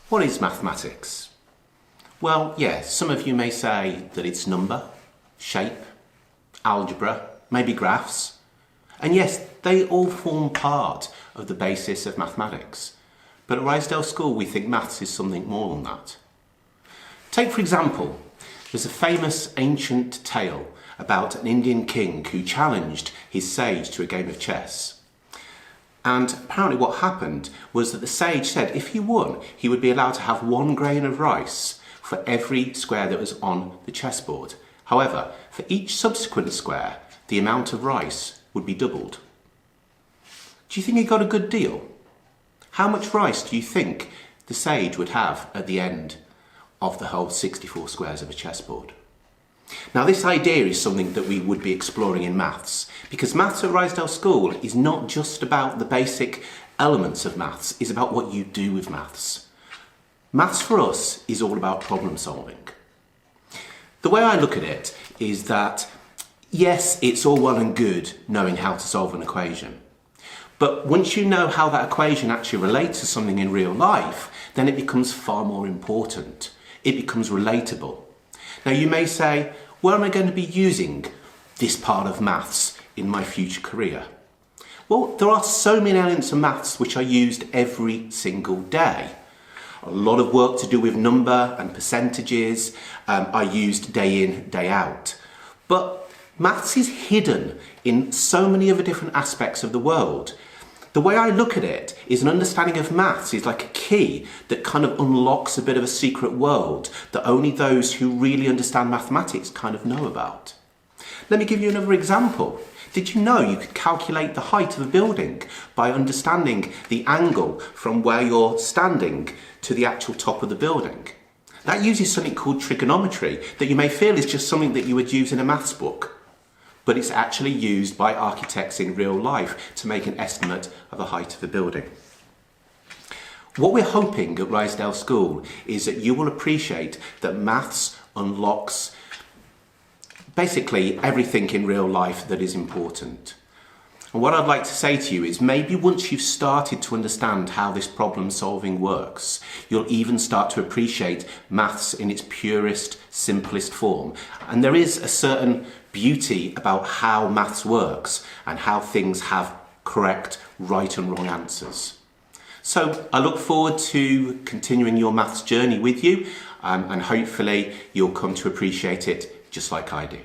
What is mathematics? Well, yes, some of you may say that it's number, shape, algebra, maybe graphs. And yes, they all form part of the basis of mathematics. But at Rysdale School, we think maths is something more than that. Take, for example, there's a famous ancient tale about an Indian king who challenged his sage to a game of chess. And apparently what happened was that the sage said if he won, he would be allowed to have 1 grain of rice for every square that was on the chessboard. However, for each subsequent square, the amount of rice would be doubled. Do you think he got a good deal? How much rice do you think the sage would have at the end of the whole 64 squares of a chessboard? Now, this idea is something that we would be exploring in maths, because maths at Rysdale School is not just about the basic elements of maths, it's about what you do with maths. Maths for us is all about problem solving. The way I look at it is that, yes, it's all well and good knowing how to solve an equation. But once you know how that equation actually relates to something in real life, then it becomes far more important. It becomes relatable. Now you may say, where am I going to be using this part of maths in my future career? Well, there are so many elements of maths which are used every single day. A lot of work to do with number and percentages are used day in, day out. But maths is hidden in so many other different aspects of the world. The way I look at it is an understanding of maths is like a key that kind of unlocks a bit of a secret world that only those who really understand mathematics kind of know about. Let me give you another example. Did you know you could calculate the height of a building by understanding the angle from where you're standing to the actual top of the building? That uses something called trigonometry that you may feel is just something that you would use in a maths book. But it's actually used by architects in real life to make an estimate of the height of a building. What we're hoping at Rysdale School is that you will appreciate that maths unlocks basically everything in real life that is important. And what I'd like to say to you is maybe once you've started to understand how this problem solving works, you'll even start to appreciate maths in its purest, simplest form. And there is a certain beauty about how maths works and how things have correct, right and wrong answers. So I look forward to continuing your maths journey with you and hopefully you'll come to appreciate it just like I do.